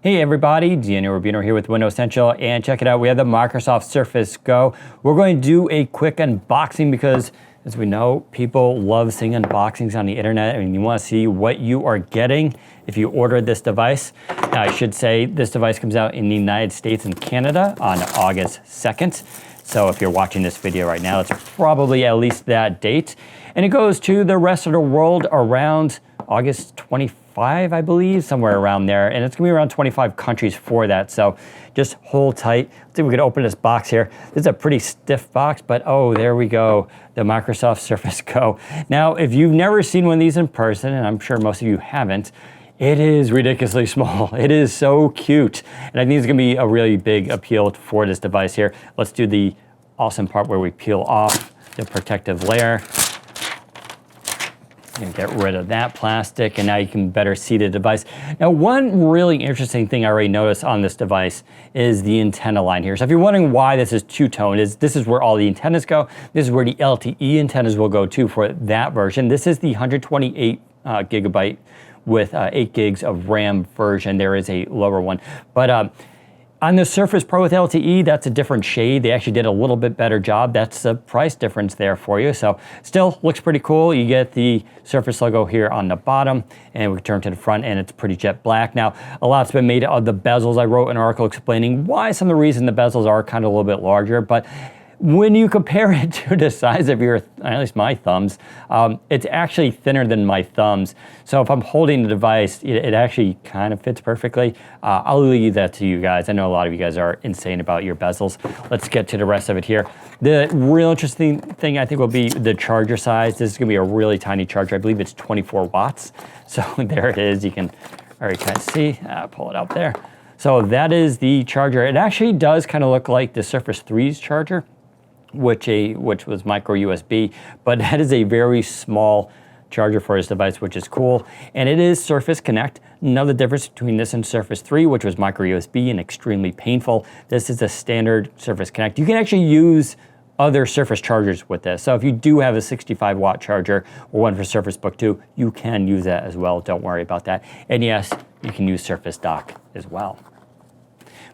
Hey everybody, Daniel Rubino here with Windows Central, and check it out, we have the Microsoft Surface Go. We're going to do a quick unboxing because, as we know, people love seeing unboxings on the internet. I mean, you want to see what you are getting if you order this device. Now, I should say this device comes out in the United States and Canada on August 2nd. So if you're watching this video right now, it's probably at least that date. And it goes to the rest of the world around August 25, I believe, somewhere around there. And it's gonna be around 25 countries for that. So just hold tight. Let's see if we can open this box here. This is a pretty stiff box, but oh, there we go. The Microsoft Surface Go. Now, if you've never seen one of these in person, and I'm sure most of you haven't, it is ridiculously small. It is so cute. And I think it's gonna be a really big appeal for this device here. Let's do the awesome part where we peel off the protective layer. And get rid of that plastic, and now you can better see the device. Now, one really interesting thing I already noticed on this device is the antenna line here. So if you're wondering why this is two-tone, this is where all the antennas go. This is where the LTE antennas will go to for that version. This is the 128 gigabyte with 8 gigs of RAM version. There is a lower one, but on the Surface Pro with LTE, that's a different shade. They actually did a little bit better job. That's the price difference there for you. So still looks pretty cool. You get the Surface logo here on the bottom, and we can turn to the front, and it's pretty jet black. Now, a lot's been made of the bezels. I wrote an article explaining why some of the reason the bezels are kind of a little bit larger, but when you compare it to the size of your, at least my thumbs, it's actually thinner than my thumbs. So if I'm holding the device, it actually kind of fits perfectly. I'll leave that to you guys. I know a lot of you guys are insane about your bezels. Let's get to the rest of it here. The real interesting thing I think will be the charger size. This is gonna be a really tiny charger. I believe it's 24 watts. So there it is. You can already kind of see, pull it out there. So that is the charger. It actually does kind of look like the Surface 3's charger, which was micro USB, but that is a very small charger for this device, which is cool. And it is Surface Connect. Another difference between this and Surface 3, which was micro USB and extremely painful. This is a standard Surface Connect. You can actually use other Surface chargers with this. So if you do have a 65 watt charger or one for Surface Book 2, you can use that as well. Don't worry about that. And yes, you can use Surface Dock as well.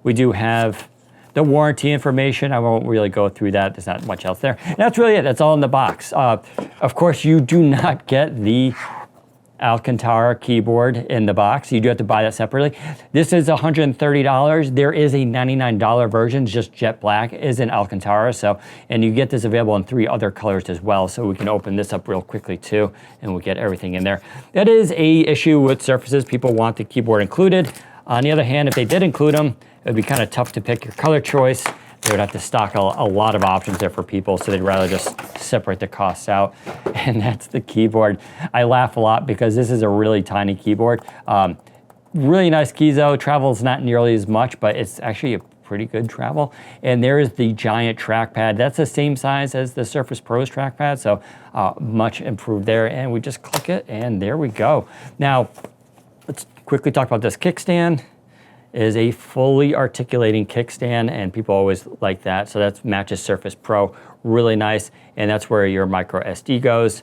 We do have the warranty information. I won't really go through that. There's not much else there. And that's really it. That's all in the box. Of course, you do not get the Alcantara keyboard in the box. You do have to buy that separately. This is $130. There is a $99 version, just jet black, is in Alcantara. So, and you get this available in 3 other colors as well. So we can open this up real quickly too, and we'll get everything in there. That is a issue with Surfaces. People want the keyboard included. On the other hand, if they did include them, it would be kind of tough to pick your color choice. They would have to stock a lot of options there for people, so they'd rather just separate the costs out. And that's the keyboard. I laugh a lot because this is a really tiny keyboard. Really nice keys though. Travel is not nearly as much, but it's actually a pretty good travel. And there is the giant trackpad. That's the same size as the Surface Pro's trackpad, so much improved there. And we just click it, and there we go. Now, let's quickly talk about this kickstand. Is a fully articulating kickstand, and people always like that. So that matches Surface Pro, really nice. And that's where your micro SD goes.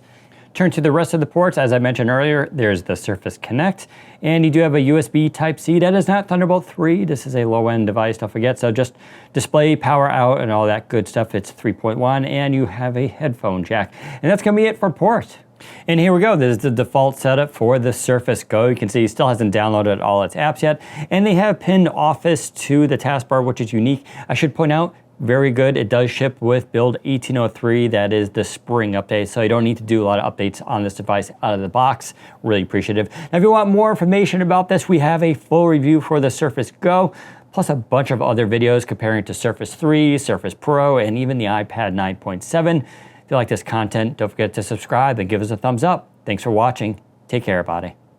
Turn to the rest of the ports. As I mentioned earlier, there's the Surface Connect, and you do have a USB Type-C. That is not Thunderbolt 3. This is a low-end device, don't forget. So just display, power out, and all that good stuff. It's 3.1, and you have a headphone jack. And that's gonna be it for port. And here we go. This is the default setup for the Surface Go. You can see it still hasn't downloaded all its apps yet. And they have pinned Office to the taskbar, which is unique. I should point out, very good. It does ship with build 1803. That is the spring update. So you don't need to do a lot of updates on this device out of the box. Really appreciative. Now, if you want more information about this, we have a full review for the Surface Go, plus a bunch of other videos comparing it to Surface 3, Surface Pro, and even the iPad 9.7. If you like this content, don't forget to subscribe and give us a thumbs up. Thanks for watching. Take care, everybody.